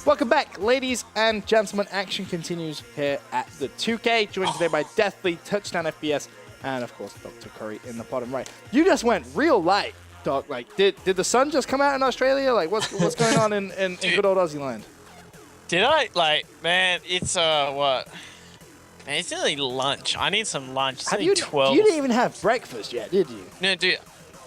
Welcome back, ladies and gentlemen. Action continues here at the 2K, joined today by Deathly, Touchdown FPS, and of course Dr. Curry in the bottom right. You just went real light, Doc. Like, did the sun just come out in Australia? Like, what's going on in good old Aussie land? Did I? Like, man, it's what? Man, it's nearly lunch. I need some lunch. It's only 12. You didn't even have breakfast yet, did you? No, dude.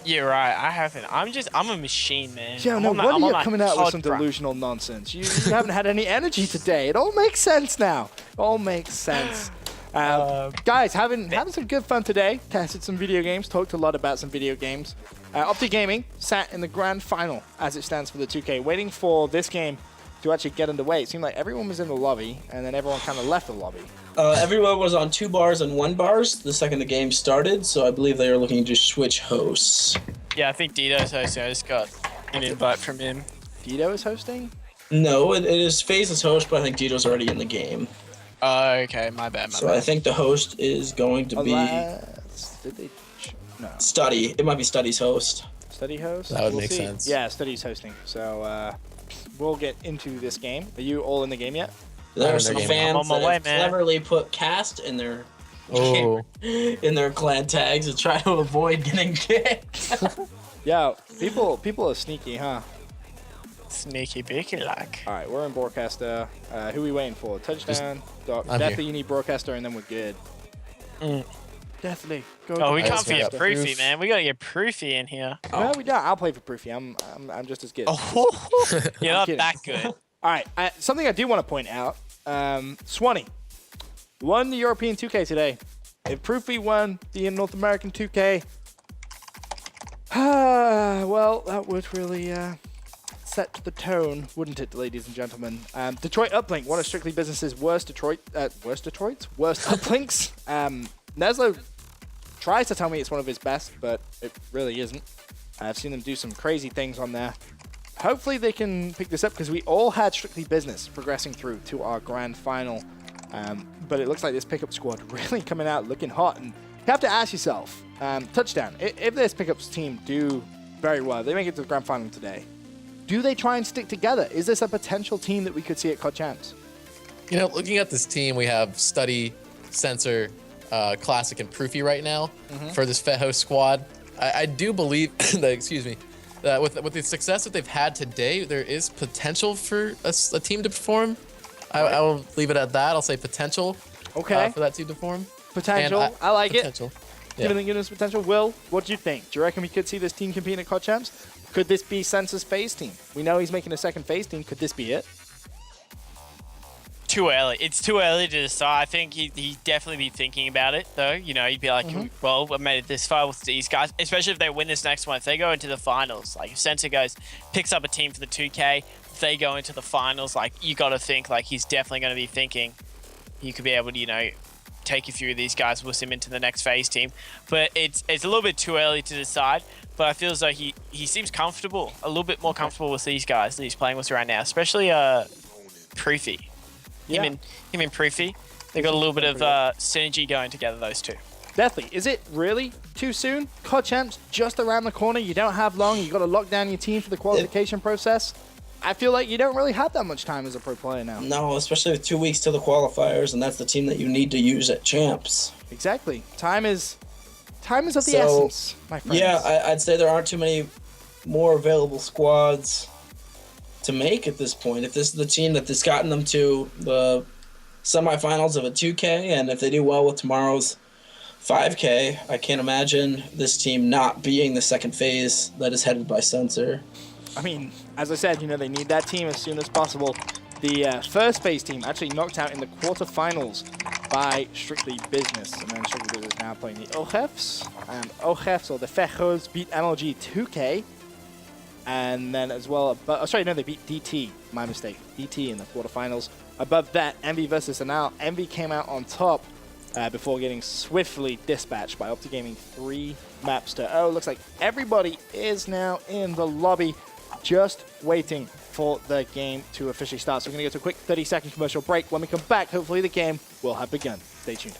You're right. I haven't. I'm a machine, man. Yeah, no wonder you're coming out with some delusional nonsense. You haven't had any energy today. It all makes sense now. It all makes sense. Guys, having some good fun today. Tested some video games. Talked a lot about some video games. Opti Gaming sat in the grand final as it stands for the 2K, waiting for this game to actually get underway. It seemed like everyone was in the lobby, and then everyone kind of left the lobby. Everyone was on 2 bars and 1 bars the second the game started, so I believe they are looking to switch hosts. Yeah, I think Dito's hosting. I just got an invite from him. Dito is hosting? No, it is FaZe's host, but I think Dito's already in the game. Oh, okay. My bad. So I think the host is going to be... Did they... No. Study. It might be Study's host. Study host? That would make sense. Yeah, Study's hosting. So, we'll get into this game. Are you all in the game yet? There are some fans that have cleverly put cast in their in their clan tags to try to avoid getting kicked. Yeah, people are sneaky, huh? Sneaky beaky like. All right, we're in broadcaster. Who are we waiting for? Touchdown. Deathly, you need broadcaster, and then we're good. Deathly, go. Oh, we can't forget Proofy, man. We gotta get Proofy in here. No, we don't. I'll play for Proofy. I'm just as good. Oh, you're not that good. All right, something I do want to point out. Swanee won the European 2K today. If Proofy won the North American 2K, well, that would really set the tone, wouldn't it, ladies and gentlemen? Detroit Uplink, one of Strictly Business's worst uplinks. Neslo tries to tell me it's one of his best, but it really isn't. I've seen them do some crazy things on there. Hopefully they can pick this up, because we all had Strictly Business progressing through to our grand final. But it looks like this pickup squad really coming out looking hot. And you have to ask yourself, Touchdown, if this pickups team do very well, they make it to the grand final today, do they try and stick together? Is this a potential team that we could see at COD Champs? You know, looking at this team, we have Study, Sensor, Classic, and Proofy right now for this FEJO squad. I do believe that, excuse me, that with the success that they've had today, there is potential for a team to perform. I will leave it at that. I'll say potential. Okay. For that team to form. Potential. I like potential. it. Yeah. Giving us potential. Will, what do you think? Do you reckon we could see this team competing at COD Champs? Could this be Sensor's FaZe team? We know he's making a second FaZe team. Could this be it? Too early. It's too early to decide. I think he'd definitely be thinking about it, though. You know, he'd be like, well, I made it this far with these guys, especially if they win this next one. If they go into the finals, like if Sensor picks up a team for the 2K, if they go into the finals, like you got to think like he's definitely going to be thinking he could be able to, you know, take a few of these guys, whisk him into the next FaZe team. But it's a little bit too early to decide. But I feel as though he seems comfortable, a little bit more comfortable with these guys that he's playing with right now, especially Proofy. Yeah. Him and Proofy, they got a little bit of synergy going together, those two. Deathly, is it really too soon? COD Champs just around the corner. You don't have long. You got to lock down your team for the qualification process. I feel like you don't really have that much time as a pro player now. No, especially with 2 weeks to the qualifiers, and that's the team that you need to use at Champs. Exactly. Time is of the essence, my friends. Yeah, I'd say there aren't too many more available squads to make at this point. If this is the team that has gotten them to the semifinals of a 2K, and if they do well with tomorrow's 5K, I can't imagine this team not being the second phase that is headed by Sensor. I mean, as I said, you know, they need that team as soon as possible. The first phase team actually knocked out in the quarterfinals by Strictly Business, and then Strictly Business now playing the OGEFs. OGEFs, or the FEJOs, beat MLG 2K. And then as well, sorry, no, they beat DT, my mistake. DT in the quarterfinals. Above that, Envy versus Anal. Envy came out on top before getting swiftly dispatched by Opti Gaming 3 maps to 0. Looks like everybody is now in the lobby, just waiting for the game to officially start. So we're going to go to a quick 30-second commercial break. When we come back, hopefully the game will have begun. Stay tuned.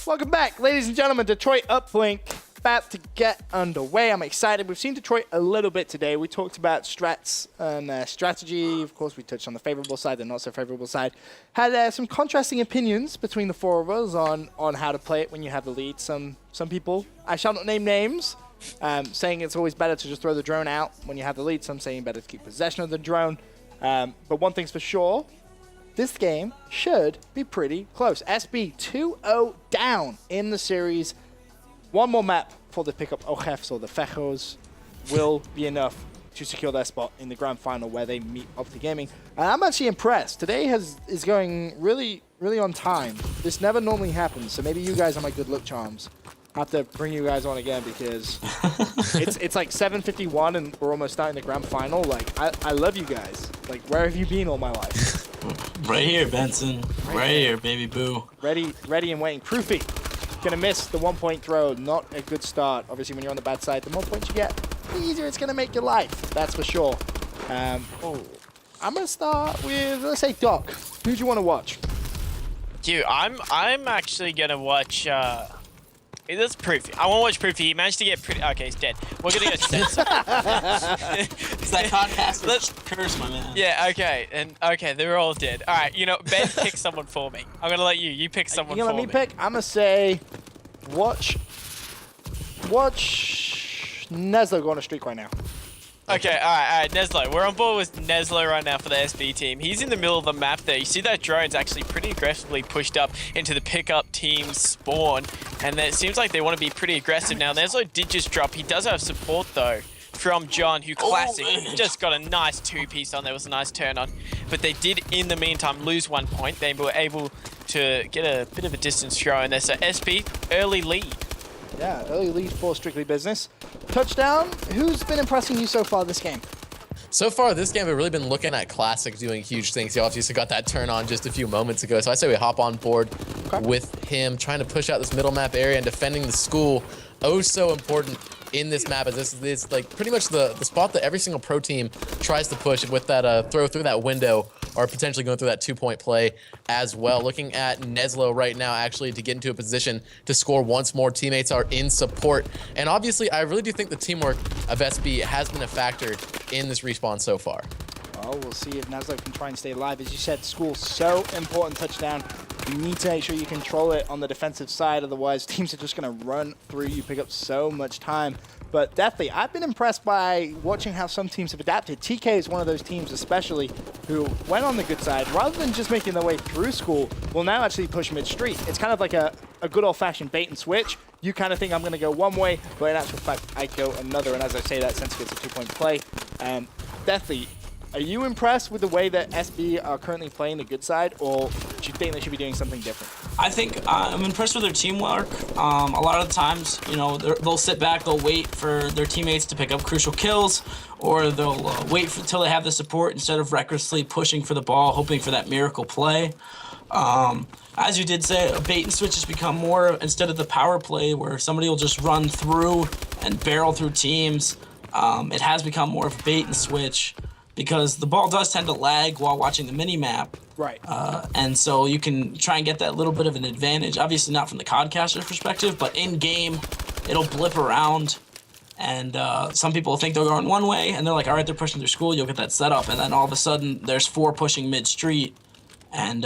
Welcome back, ladies and gentlemen. Detroit Uplink about to get underway. I'm excited. We've seen Detroit a little bit today. We talked about strats and strategy. Of course, we touched on the favorable side, the not so favorable side. Had some contrasting opinions between the four of us on how to play it when you have the lead. Some people, I shall not name names, saying it's always better to just throw the drone out when you have the lead. Some saying better to keep possession of the drone. But one thing's for sure, this game should be pretty close. SB 2-0 down in the series. One more map for the pickup OGEFs or the FEJOs will be enough to secure their spot in the grand final where they meet Opti Gaming. And I'm actually impressed. Today is going really, really on time. This never normally happens, so maybe you guys are my good luck charms. I have to bring you guys on again because it's like 7:51 and we're almost starting the grand final. Like, I love you guys. Like, where have you been all my life? Right here, Benson. Right here, baby boo. Ready and waiting. Proofy. Gonna miss the 1 point throw. Not a good start. Obviously, when you're on the bad side, the more points you get, the easier it's gonna make your life. That's for sure. I'm gonna start with, let's say, Doc. Who do you want to watch? I'm actually gonna watch. That's Proofy. I want to watch Proofy. He managed to get pretty. Okay, he's dead. We're gonna go Sensor. It's that podcast curse, my man. Yeah. Okay. Okay, they're all dead. All right. You know, Ben, pick someone for me. I'm gonna let you pick someone. You gonna let me pick? I'm gonna say, watch Neslo go on a streak right now. Okay, all right, Neslo. We're on board with Neslo right now for the SB team. He's in the middle of the map there. You see that drone's actually pretty aggressively pushed up into the pickup team's spawn, and it seems like they want to be pretty aggressive now. Neslo did just drop. He does have support, though, from John, who classic. Just got a nice two-piece on. There was a nice turn on. But they did, in the meantime, lose 1 point. They were able to get a bit of a distance throw in there. So SB, early lead. Yeah, early lead for Strictly Business. Touchdown. Who's been impressing you so far this game? So far this game, we've really been looking at Classic doing huge things. He obviously got that turn on just a few moments ago. So I say we hop on board with him, trying to push out this middle map area and defending the school. Oh, so important in this map, as this is like pretty much the spot that every single pro team tries to push with that throw through that window, or potentially going through that 2-point play as well. Looking at Neslo right now, actually, to get into a position to score once more. Teammates are in support. And obviously, I really do think the teamwork of SB has been a factor in this respawn so far. Well, we'll see if Neslo can try and stay alive. As you said, school, so important touchdown. You need to make sure you control it on the defensive side, otherwise teams are just going to run through you, pick up so much time. But definitely, I've been impressed by watching how some teams have adapted. TK is one of those teams especially who went on the good side. Rather than just making their way through school, will now actually push mid-street. It's kind of like a good old-fashioned bait and switch. You kind of think I'm going to go one way, but in actual fact, I go another. And as I say that, Sense gets a 2-point play. Definitely, are you impressed with the way that SB are currently playing the good side, or do you think they should be doing something different? I think I'm impressed with their teamwork. A lot of the times, you know, they'll sit back, they'll wait for their teammates to pick up crucial kills, or they'll wait until they have the support instead of recklessly pushing for the ball, hoping for that miracle play. As you did say, a bait and switch has become more, instead of the power play where somebody will just run through and barrel through teams, it has become more of a bait and switch, because the ball does tend to lag while watching the mini-map. Right. And so you can try and get that little bit of an advantage. Obviously not from the codcaster's perspective, but in-game, it'll blip around. And some people think they're going one way, and they're like, all right, they're pushing through school, you'll get that set up. And then all of a sudden, there's 4 pushing mid-street, and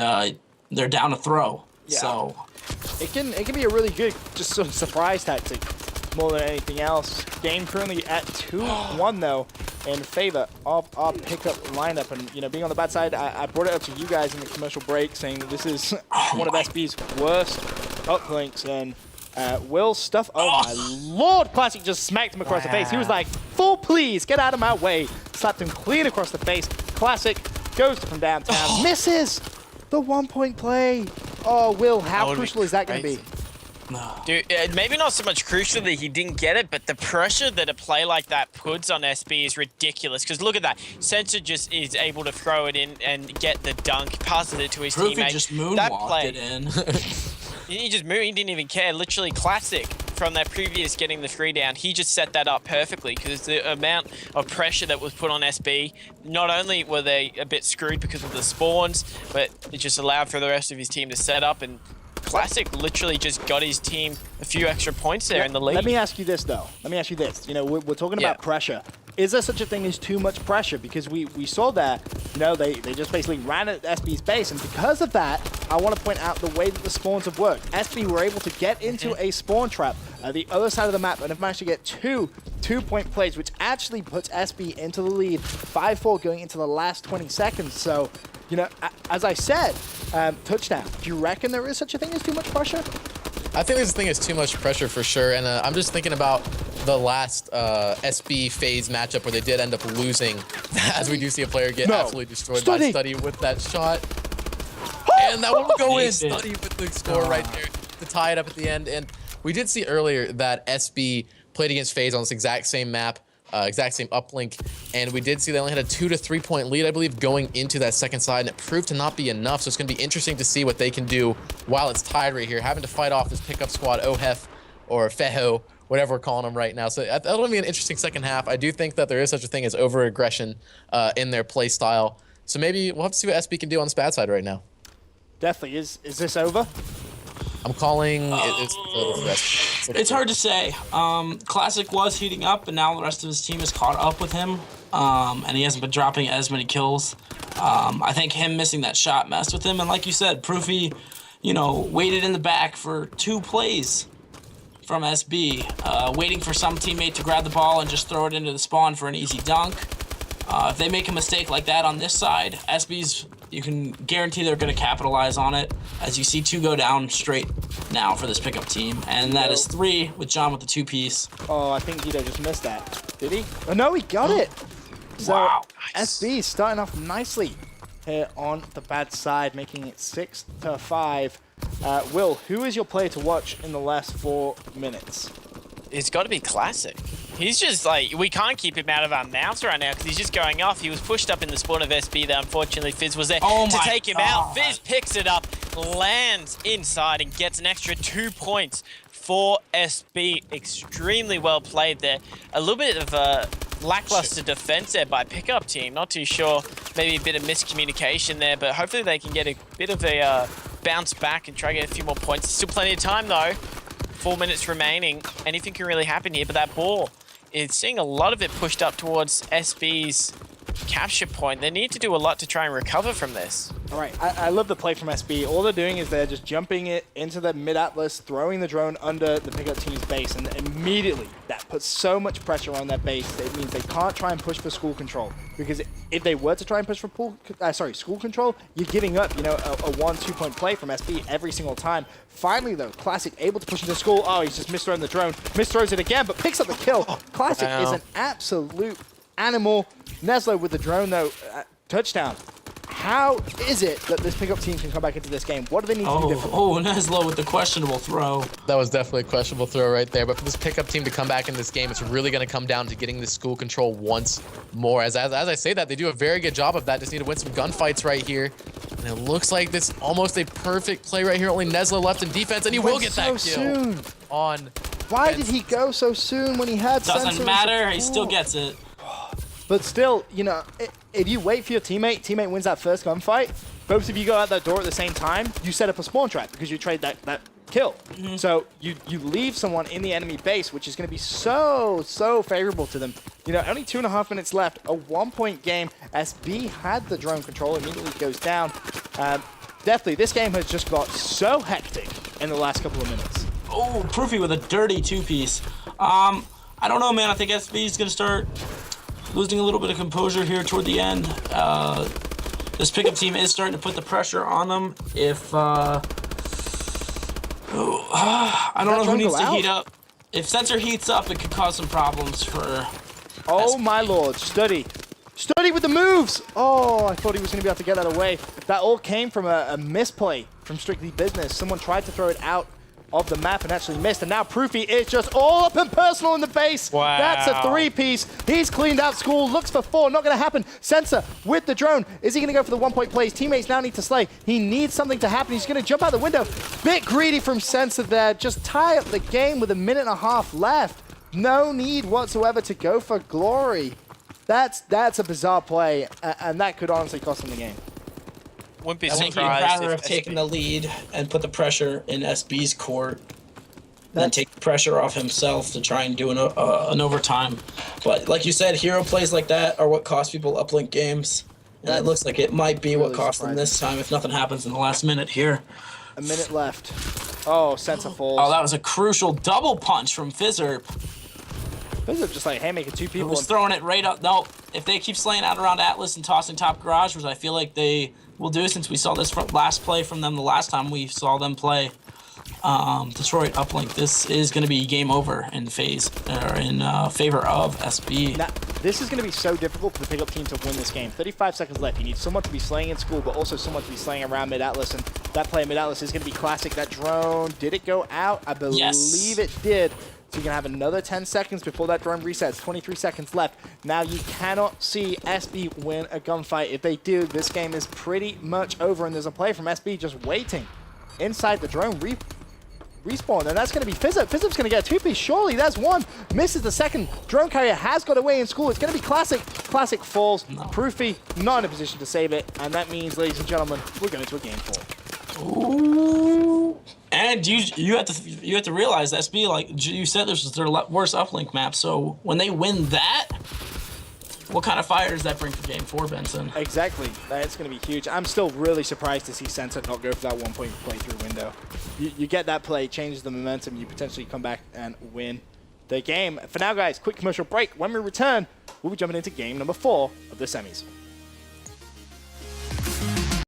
they're down a throw. Yeah. So it can be a really good just sort of surprise tactic more than anything else. Game currently at 2-1 though, in favor of our pickup lineup. And you know, being on the bad side, I brought it up to you guys in the commercial break, saying that this is one of SB's worst uplinks. And Will stuff. Oh my lord! Classic just smacked him across the face. He was like, "Fool, please get out of my way!" Slapped him clean across the face. Classic goes from downtown, misses the 1-point play. Oh, Will, how crucial is that going to be? Dude, maybe not so much crucial that he didn't get it, but the pressure that a play like that puts on SB is ridiculous. Because look at that. Sensor just is able to throw it in and get the dunk, passes it to his teammate. Proofy just moonwalked it in. He just moved, he didn't even care. Literally classic from that previous getting the 3 down. He just set that up perfectly, because the amount of pressure that was put on SB, not only were they a bit screwed because of the spawns, but it just allowed for the rest of his team to set up and Classic literally just got his team a few extra points there in the lead. Let me ask you this, though. Let me ask you this. You know, we're talking about pressure. Is there such a thing as too much pressure? Because we saw that, you know, they just basically ran at SB's base. And because of that, I want to point out the way that the spawns have worked. SB were able to get into a spawn trap at the other side of the map and have managed to get two-point plays, which actually puts SB into the lead, 5-4 going into the last 20 seconds. So, you know, as I said, touchdown. Do you reckon there is such a thing as too much pressure? I think this thing is too much pressure for sure, and I'm just thinking about the last SB phase matchup where they did end up losing, as we do see a player get absolutely destroyed by Study with that shot. And that one will go in. Study with the score right there to tie it up at the end. And we did see earlier that SB played against FEJO on this exact same map, exact same uplink, and we did see they only had a 2 to 3 point lead, I believe, going into that second side, and it proved to not be enough. So it's going to be interesting to see what they can do while it's tied right here, having to fight off this pickup squad, OHEF or FEJO, whatever we're calling them right now. So that'll be an interesting second half. I do think that there is such a thing as over-aggression in their play style. So maybe we'll have to see what SB can do on this bad side right now. Definitely. Is this over? I'm calling It's hard to say. Classic was heating up, and now the rest of his team is caught up with him, and he hasn't been dropping as many kills. I think him missing that shot messed with him, and like you said, Proofy, you know, waited in the back for 2 plays from SB, waiting for some teammate to grab the ball and just throw it into the spawn for an easy dunk. If they make a mistake like that on this side, SB's, you can guarantee they're going to capitalize on it, as you see 2 go down straight now for this pickup team. And that is 3 with John with the 2-piece. Oh, I think Guido just missed that. Did he? Oh, no, he got it. So wow. SB starting off nicely here on the bad side, making it 6-5. Will, who is your player to watch in the last 4 minutes? It's got to be Classic. He's just like, we can't keep him out of our mouths right now because he's just going off. He was pushed up in the spawn of SB there. Unfortunately, Fizz was there to take him out. Fizz picks it up, lands inside, and gets an extra 2 points for SB. Extremely well played there. A little bit of a lackluster defense there by pickup team. Not too sure. Maybe a bit of miscommunication there, but hopefully they can get a bit of a bounce back and try to get a few more points. Still plenty of time though. 4 minutes remaining. Anything can really happen here, but that ball is seeing a lot of it pushed up towards SB's capture point. They need to do a lot to try and recover from this. All right, I love the play from SB. All they're doing is they're just jumping it into the mid-atlas, throwing the drone under the pickup team's base, and immediately that puts so much pressure on that base that it means they can't try and push for school control. Because if they were to try and push for school control, you're giving up, you know, a 1-2 point play from SB every single time. Finally, though, Classic able to push into school. Oh, he's just misthrown the drone. Misthrows it again, but picks up the kill. Classic is an absolute animal. Neslo with the drone, though, touchdown. How is it that this pickup team can come back into this game? What do they need to do differently? Oh, Neslo with the questionable throw. That was definitely a questionable throw right there. But for this pickup team to come back in this game, it's really going to come down to getting the school control once more. As I say that, they do a very good job of that. Just need to win some gunfights right here. And it looks like this almost a perfect play right here. Only Neslo left in defense, and he will get that kill. Soon. On. Why did he go so soon when he had Doesn't matter. He still gets it. But still, you know, if you wait for your teammate wins that first gunfight, both of you go out that door at the same time, you set up a spawn trap because you trade that kill. So you leave someone in the enemy base, which is going to be so favorable to them. You know, only 2.5 minutes left, a 1-point game. SB had the drone control, immediately goes down. Definitely, this game has just got so hectic in the last couple of minutes. Oh, Proofy with a dirty 2-piece. I don't know, man. I think SB is going to start losing a little bit of composure here toward the end. This pickup team is starting to put the pressure on them. If I don't know who needs to heat up. If Sensor heats up, it could cause some problems for. Oh SB. my lord, Study with the moves. Oh, I thought he was going to be able to get that away. That all came from a misplay from Strictly Business. Someone tried to throw it out of the map and actually missed, and now Proofy is just all up and personal in the base. Wow. That's a 3-piece. He's cleaned out school, looks for 4, not going to happen. Sensor with the drone. Is he going to go for the 1-point plays? Teammates now need to slay. He needs something to happen. He's going to jump out the window. Bit greedy from Sensor there. Just tie up the game with 1.5 minutes left. No need whatsoever to go for glory. That's a bizarre play, and that could honestly cost him the game. Wouldn't be I think he'd surprised rather if have taken SB the lead and put the pressure in SB's court than take the pressure off himself to try and do an overtime. But like you said, hero plays like that are what cost people uplink games. And it looks like it might be what really cost them this time if nothing happens in the last minute here. A minute left. Oh, Sensa falls. Oh, that was a crucial double punch from Fizzerp. This is just like haymaker two He people. was throwing it right up. No, if they keep slaying out around Atlas and tossing top garage, which I feel like they will do since we saw this last play from them the last time we saw them play Detroit uplink, this is going to be game over in favor of SB. Now, this is going to be so difficult for the pickup team to win this game. 35 seconds left. You need someone to be slaying in school, but also someone to be slaying around mid-Atlas, and that play in mid-Atlas is going to be classic. That drone, did it go out? I believe it did. So you're going to have another 10 seconds before that drone resets. 23 seconds left. Now you cannot see SB win a gunfight. If they do, this game is pretty much over, and there's a play from SB just waiting inside the drone respawn, and that's going to be Fizzip. Fizzip's going to get a two-piece. Surely that's one. Misses the second. Drone carrier has got away in school. It's going to be Classic. Classic falls. No. Proofy not in a position to save it, and that means, ladies and gentlemen, we're going to a game 4. Ooh. And you have to realize SB, like you said, this was their worst uplink map. So when they win that, what kind of fire does that bring for game 4, Benson? Exactly. That's going to be huge. I'm still really surprised to see Sensa not go for that 1 point playthrough window. You get that play, changes the momentum, you potentially come back and win the game. For now, guys, quick commercial break. When we return, we'll be jumping into game number 4 of the semis.